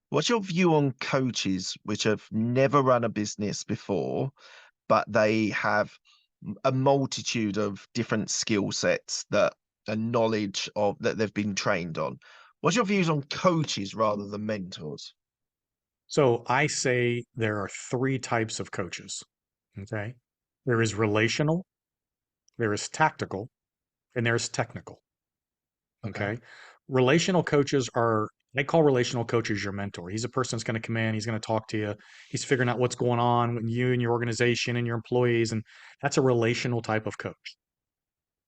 What's your view on coaches which have never run a business before, but they have a multitude of different skill sets that and knowledge of that they've been trained on? What's your views on coaches rather than mentors? So I say there are three types of coaches. Okay. There is relational, there is tactical, and there's technical. Okay. Okay. Relational coaches are, I call relational coaches your mentor. He's a person that's going to come in, he's going to talk to you, he's figuring out what's going on with you and your organization and your employees. And that's a relational type of coach.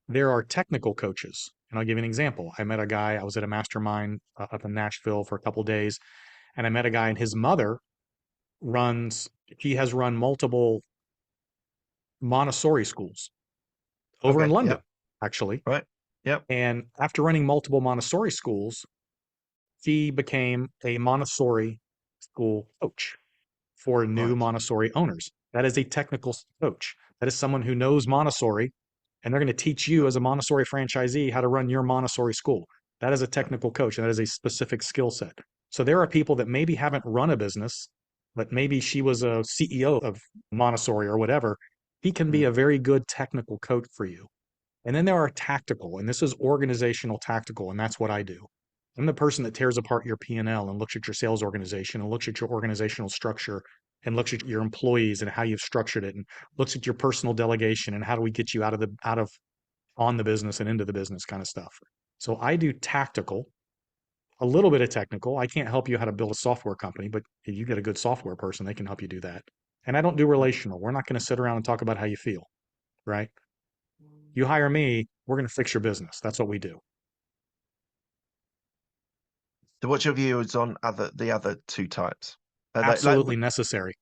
There are technical coaches. And I'll give you an example. I met a guy, I was at a mastermind up in Nashville for a couple of days, and I met a guy, and his mother runs, he has run multiple Montessori schools over in Okay. London, Yep. actually. Right. Yep. And after running multiple Montessori schools, he became a Montessori school coach for new Right. Montessori owners. That is a technical coach. That is someone who knows Montessori, and they're going to teach you as a Montessori franchisee how to run your Montessori school. That is a Yep. technical coach, and that is a specific skill set. So there are people that maybe haven't run a business, but maybe she was a CEO of Montessori or whatever. He can be Mm. a very good technical coach for you. And then there are tactical, and this is organizational tactical, and that's what I do. I'm the person that tears apart your P&L and looks at your sales organization and looks at your organizational structure and looks at your employees and how you've structured it and looks at your personal delegation and how do we get you out of on the business and into the business kind of stuff. So I do tactical, a little bit of technical. I can't help you how to build a software company, but if you get a good software person, they can help you do that. And I don't do relational. We're not going to sit around and talk about how you feel, right? You hire me, we're going to fix your business. That's what we do. So what's your views on the other two types? Like Absolutely necessary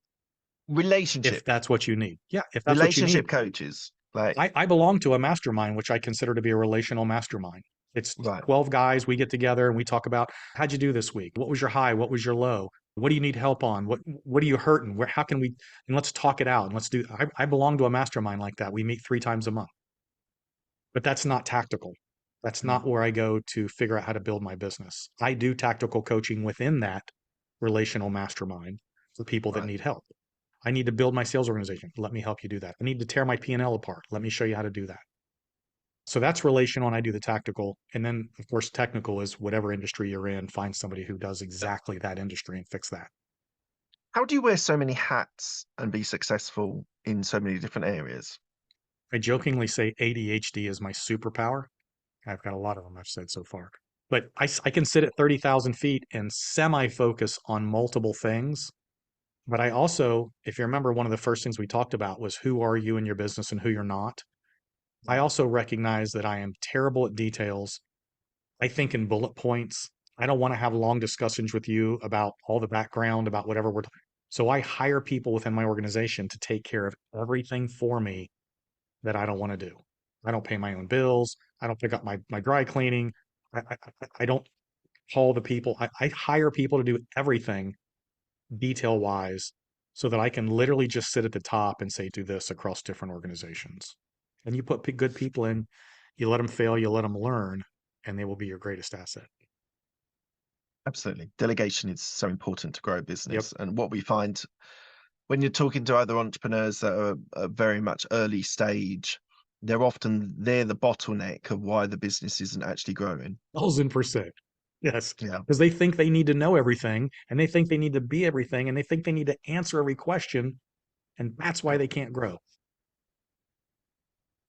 if relationship, that's what you need. Yeah, if that's what you need. relationship coaches, like, I belong to a mastermind, which I consider to be a relational mastermind. It's right. 12 guys. We get together and we talk about how'd you do this week? What was your high? What was your low? What do you need help on? What are you hurting? Where how can we and let's talk it out and let's do I belong to a mastermind like that. We meet 3 times a month. But that's not tactical. That's Mm, not where I go to figure out how to build my business. I do tactical coaching within that relational mastermind for people that right. need help. I need to build my sales organization. Let me help you do that. I need to tear my P&L apart. Let me show you how to do that. So that's relational, and I do the tactical. And then, of course, technical is whatever industry you're in, find somebody who does exactly that industry and fix that. How do you wear so many hats and be successful in so many different areas? I jokingly say ADHD is my superpower. I've got a lot of them I've said so far. But I can sit at 30,000 feet and semi focus on multiple things. But I also, if you remember, one of the first things we talked about was who are you in your business and who you're not. I also recognize that I am terrible at details. I think in bullet points. I don't want to have long discussions with you about all the background, about whatever we're talking. So I hire people within my organization to take care of everything for me that I don't want to do. I don't pay my own bills. I don't pick up my dry cleaning. I don't call the people. I hire people to do everything detail wise so that I can literally just sit at the top and say, do this across different organizations. And you put good people in, you let them fail, you let them learn, and they will be your greatest asset. Absolutely. Delegation is so important to grow a Yep. business. And what we find when you're talking to other entrepreneurs that are very much early stage, they're the bottleneck of why the business isn't actually growing. 1,000%. Yes. Yeah. Because they think they need to know everything and they think they need to be everything and they think they need to answer every question. And that's why they can't grow.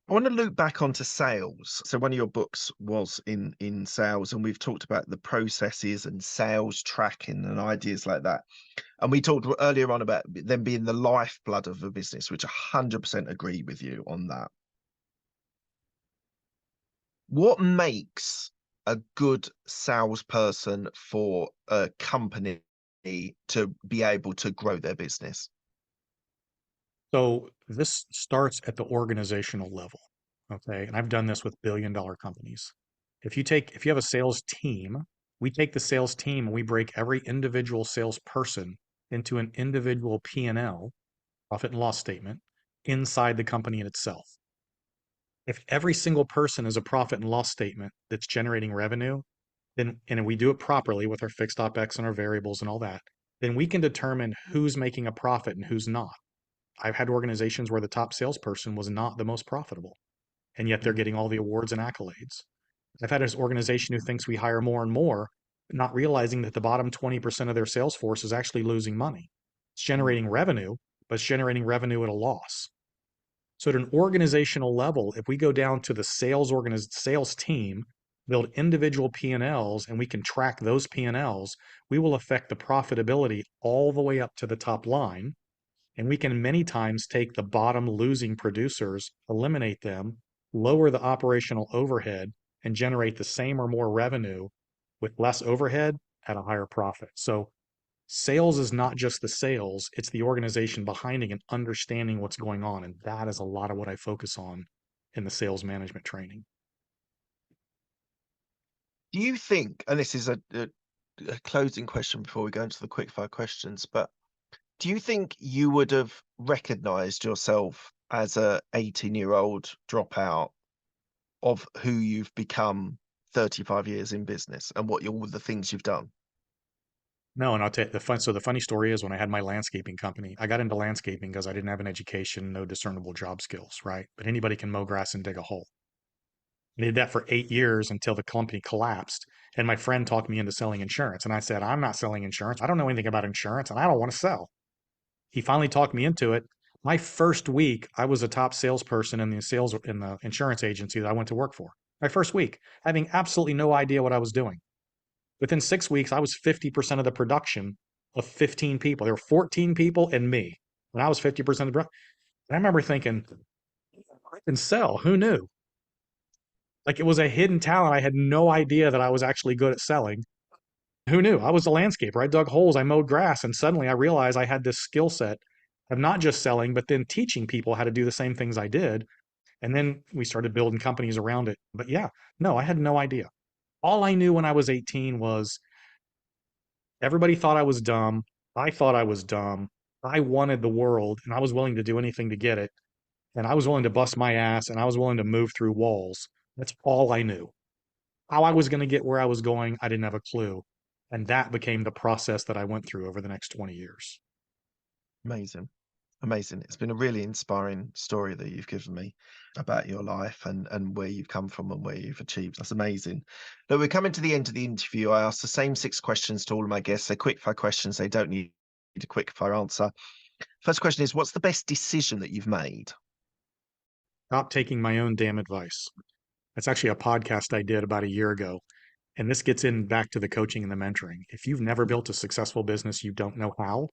I want to loop back onto sales. So one of your books was in sales, and we've talked about the processes and sales tracking and ideas like that. And we talked earlier on about them being the lifeblood of a business, which 100% agree with you on that. What makes a good salesperson for a company to be able to grow their business? So this starts at the organizational level. Okay. And I've done this with billion-dollar companies. If you have a sales team, we take the sales team and we break every individual salesperson into an individual P&L, profit and loss statement, inside the company in itself. If every single person is a profit and loss statement that's generating revenue, then and we do it properly with our fixed OpEx and our variables and all that, then we can determine who's making a profit and who's not. I've had organizations where the top salesperson was not the most profitable, and yet they're Mm, getting all the awards and accolades. I've had an organization who thinks we hire more and more, not realizing that the bottom 20% of their sales force is actually losing money. It's mm, generating revenue, but it's generating revenue at a loss. So at an organizational level, if we go down to the sales team, build individual P&Ls, and we can track those P&Ls, we will affect the profitability all the way up to the top line. And we can many times take the bottom losing producers, eliminate them, lower the operational overhead, and generate the same or more revenue with less overhead at a higher profit. So sales is not just the sales, it's the organization behind it and understanding what's going on. And that is a lot of what I focus on in the sales management training. Do you think, and this is a closing question before we go into the quick fire questions, but do you think you would have recognized yourself as a 18-year-old dropout of who you've become 35 years in business and all the things you've done? No, and I'll tell you the funny story is when I had my landscaping company, I got into landscaping because I didn't have an education, no discernible job skills, right? But anybody can mow grass and dig a hole. I did that for 8 years until the company collapsed. And my friend talked me into selling insurance. And I said, I'm not selling insurance. I don't know anything about insurance and I don't want to sell. He finally talked me into it. My first week, I was a top salesperson in the insurance agency that I went to work for. My first week, having absolutely no idea what I was doing. Within 6 weeks, I was 50% of the production of 15 people. There were 14 people and me. and I was 50% of the. And I remember thinking, I can sell. Who knew? Like it was a hidden talent. I had no idea that I was actually good at selling. Who knew? I was a landscaper. I dug holes, I mowed grass, and suddenly I realized I had this skill set of not just selling, but then teaching people how to do the same things I did. And then we started building companies around it. But yeah, no, I had no idea. All I knew when I was 18 was everybody thought I was dumb. I thought I was dumb. I wanted the world and I was willing to do anything to get it. And I was willing to bust my ass and I was willing to move through walls. That's all I knew. How I was going to get where I was going, I didn't have a clue. And that became the process that I went through over the next 20 years. Amazing. Amazing. It's been a really inspiring story that you've given me about your life and where you've come from and where you've achieved. That's amazing. Look, we're coming to the end of the interview. I ask the same 6 questions to all of my guests. They're quick fire questions. They don't need a quick fire answer. First question is, what's the best decision that you've made? Stop taking my own damn advice. That's actually a podcast I did about a year ago. And this gets in back to the coaching and the mentoring. If you've never built a successful business, you don't know how,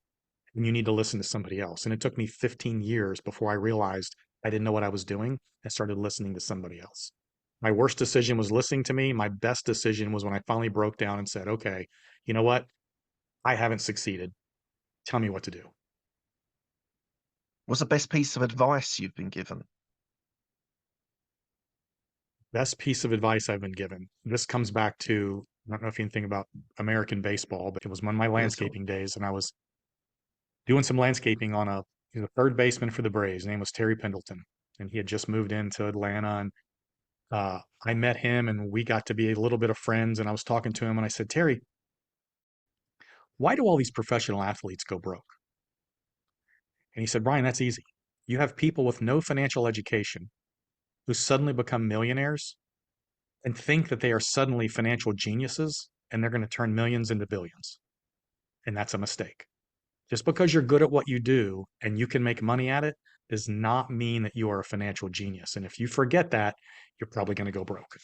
and you need to listen to somebody else. And it took me 15 years before I realized I didn't know what I was doing. I started listening to somebody else. My worst decision was listening to me. My best decision was when I finally broke down and said, okay, you know what? I haven't succeeded. Tell me what to do. What's the best piece of advice you've been given? Best piece of advice I've been given. This comes back to, I don't know if you can think about American baseball, but it was one of my Yes. landscaping days, and I was doing some landscaping on a third baseman for the Braves. His name was Terry Pendleton, and he had just moved into Atlanta. And I met him, and we got to be a little bit of friends. And I was talking to him, and I said, Terry, why do all these professional athletes go broke? And he said, Brian, that's easy. You have people with no financial education who suddenly become millionaires and think that they are suddenly financial geniuses, and they're going to turn millions into billions. And that's a mistake. Just because you're good at what you do and you can make money at it does not mean that you are a financial genius. And if you forget that, you're probably going to go broke.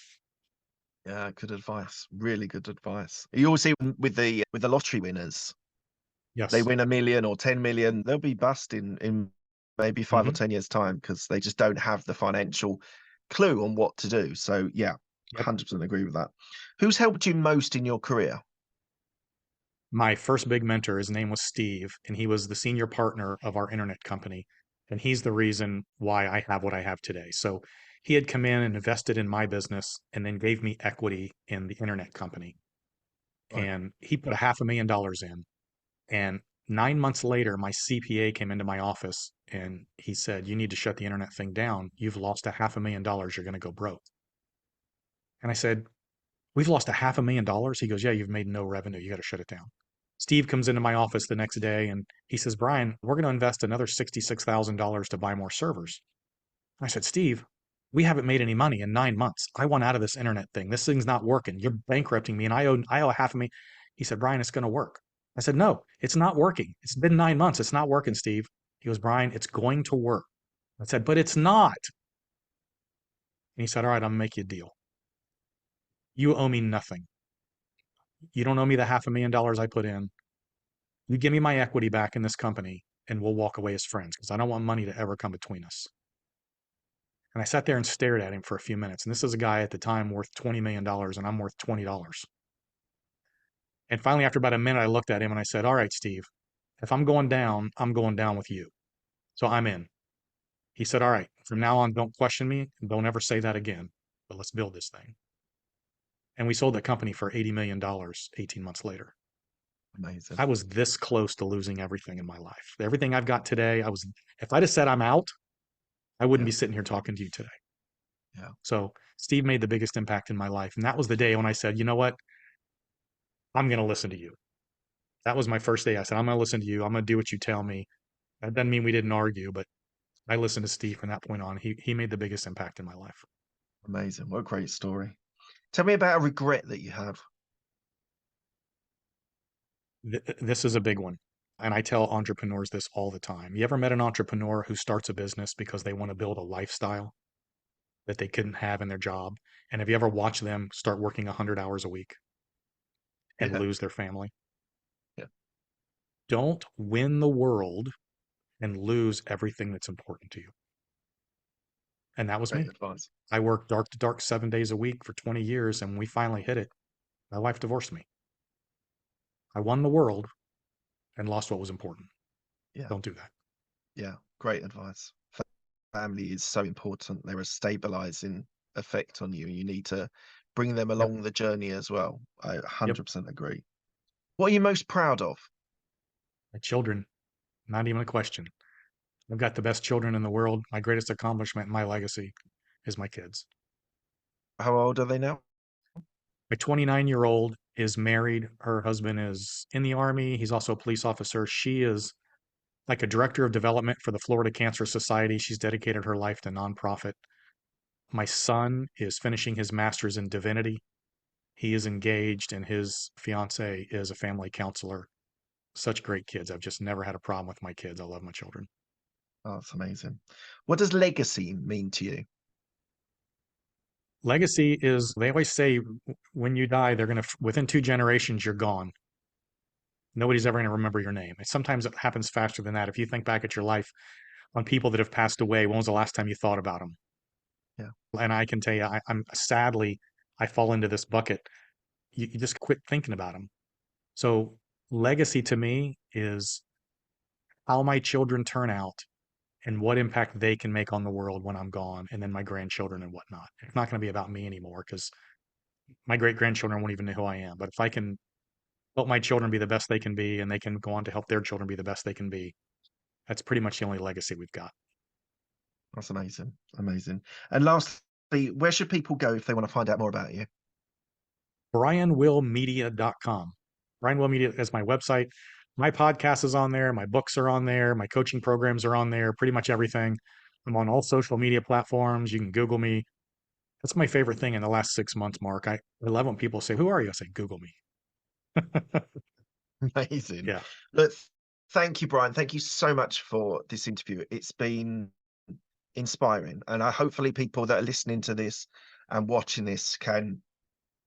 Yeah, good advice. Really good advice. You always see with the lottery winners, they Yes. win 1 million or 10 million, they'll be bust in maybe 5 or Hmm. 10 years' time because they just don't have the financial clue on what to do. So yeah, Yep. 100% agree with that. Who's helped you most in your career? My first big mentor, his name was Steve, and he was the senior partner of our internet company. And he's the reason why I have what I have today. So he had come in and invested in my business and then gave me equity in the internet company. Right. And he put a $500,000 in. And 9 months later, my CPA came into my office and he said, you need to shut the internet thing down. You've lost a $500,000. You're going to go broke. And I said, we've lost a $500,000. He goes, yeah, you've made no revenue. You got to shut it down. Steve comes into my office the next day and he says, Brian, we're going to invest another $66,000 to buy more servers. I said, Steve, we haven't made any money in 9 months. I want out of this internet thing. This thing's not working. You're bankrupting me and I owe half of me. He said, Brian, it's going to work. I said, no, it's not working. It's been 9 months. It's not working, Steve. He goes, Brian, it's going to work. I said, but it's not. And he said, all right, I'm going to make you a deal. You owe me nothing. You don't owe me the $500,000 I put in. You give me my equity back in this company and we'll walk away as friends because I don't want money to ever come between us. And I sat there and stared at him for a few minutes. And this is a guy at the time worth $20 million and I'm worth $20. And finally, after about a minute, I looked at him and I said, all right, Steve, if I'm going down with you. So I'm in. He said, all right, from now on, don't question me and don't ever say that again, but let's build this thing. And we sold the company for $80 million 18 months later. Amazing. I was this close to losing everything in my life. Everything I've got today, if I'd have said I'm out, I wouldn't Yeah. be sitting here talking to you today. Yeah. So Steve made the biggest impact in my life. And that was the day when I said, you know what? I'm going to listen to you. That was my first day. I said, I'm going to listen to you. I'm going to do what you tell me. That doesn't mean we didn't argue, but I listened to Steve from that point on. He made the biggest impact in my life. Amazing. What a great story. Tell me about a regret that you have. This is a big one. And I tell entrepreneurs this all the time. You ever met an entrepreneur who starts a business because they want to build a lifestyle that they couldn't have in their job? And have you ever watched them start working 100 hours a week and Yeah. lose their family? Yeah. Don't win the world and lose everything that's important to you. And that was Great me. advice. I worked dark to dark 7 days a week for 20 years, and when we finally hit it, my wife divorced me. I won the world and lost what was important. Yeah. Don't do that. Yeah. Great advice. Family is so important. They're a stabilizing effect on you. You need to bring them Yep. along the journey as well. I Yep. 100% agree. What are you most proud of? My children, not even a question. I've got the best children in the world. My greatest accomplishment, my legacy is my kids. How old are they now? My 29-year-old is married. Her husband is in the Army. He's also a police officer. She is like a director of development for the Florida Cancer Society. She's dedicated her life to nonprofit. My son is finishing his master's in divinity. He is engaged, and his fiance is a family counselor. Such great kids. I've just never had a problem with my kids. I love my children. Oh, that's amazing. What does legacy mean to you? Legacy is, they always say when you die, they're going to, within 2 generations, you're gone. Nobody's ever going to remember your name. And sometimes it happens faster than that. If you think back at your life on people that have passed away, when was the last time you thought about them? Yeah, And I can tell you, I'm sadly, I fall into this bucket. You just quit thinking about them. So legacy to me is how my children turn out and what impact they can make on the world when I'm gone, and then my grandchildren and whatnot. It's not going to be about me anymore because my great grandchildren won't even know who I am. But if I can help my children be the best they can be, and they can go on to help their children be the best they can be, that's pretty much the only legacy we've got. that's amazing. Amazing. And lastly, where should people go if they want to find out more about you? BrianWillMedia.com. Brian Will Media is my website. My podcast is on there. My books are on there. My coaching programs are on there. Pretty much everything. I'm on all social media platforms. You can Google me. That's my favorite thing in the last 6 months, Mark. I love when people say, "Who are you?" I say, "Google me." Amazing. Yeah. Look, thank you, Brian. Thank you so much for this interview. It's been inspiring. And I hopefully people that are listening to this and watching this can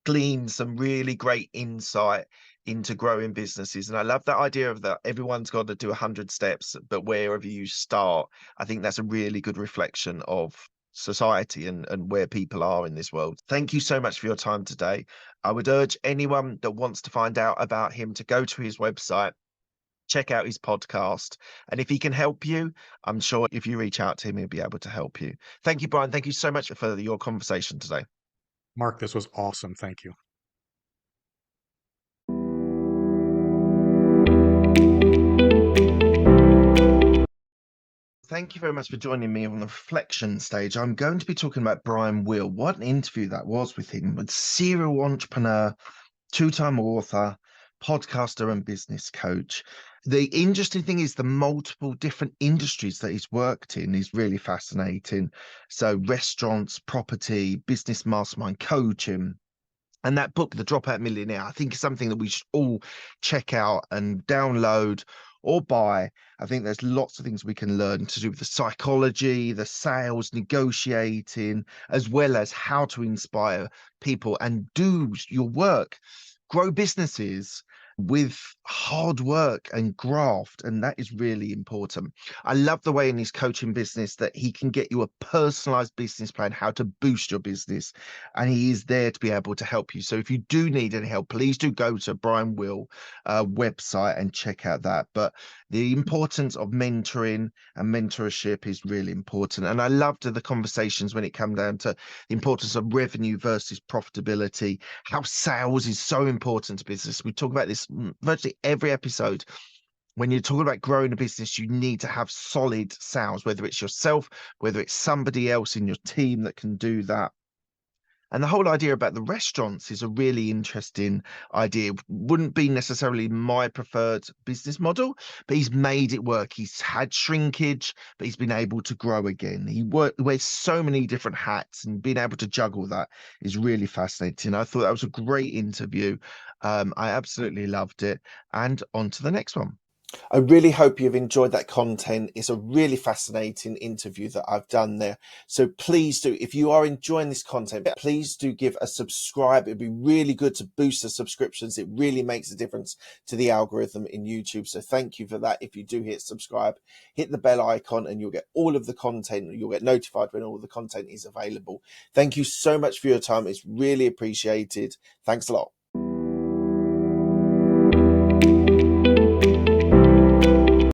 glean some really great insight into growing businesses. And I love that idea of that everyone's got to do 100 steps, but wherever you start, I think that's a really good reflection of society and where people are in this world. Thank you so much for your time today. I would urge anyone that wants to find out about him to go to his website, check out his podcast. And if he can help you, I'm sure if you reach out to him, he'll be able to help you. Thank you, Brian. Thank you so much for your conversation today. Mark, this was awesome. Thank you. Thank you very much for joining me on the reflection stage. I'm going to be talking about Brian Will. What an interview that was with him, with serial entrepreneur, two-time author, podcaster, and business coach. The interesting thing is the multiple different industries that he's worked in is really fascinating. So restaurants, property, business mastermind, coaching. And that book, The Dropout Millionaire, I think is something that we should all check out and download or buy. I think there's lots of things we can learn to do with the psychology, the sales, negotiating, as well as how to inspire people and do your work, grow businesses with hard work and graft. And that is really important. I love the way in his coaching business that he can get you a personalized business plan, how to boost your business, and he is there to be able to help you. So if you do need any help, please do go to Brian Will website and check out that. But the importance of mentoring and mentorship is really important. And I loved the conversations when it came down to the importance of revenue versus profitability, how sales is so important to business. We talk about this virtually every episode. When you're talking about growing a business, you need to have solid sales, whether it's yourself, whether it's somebody else in your team that can do that. And the whole idea about the restaurants is a really interesting idea. Wouldn't be necessarily my preferred business model, but he's made it work. He's had shrinkage, but he's been able to grow again. Wears so many different hats, and being able to juggle that is really fascinating. I thought that was a great interview. I absolutely loved it. And on to the next one. I really hope you've enjoyed that content. It's a really fascinating interview that I've done there. So please do, if you are enjoying this content, please do give a subscribe. It'd be really good to boost the subscriptions. It really makes a difference to the algorithm in YouTube. So thank you for that. If you do hit subscribe, hit the bell icon and you'll get all of the content. You'll get notified when all the content is available. Thank you so much for your time. It's really appreciated. Thanks a lot.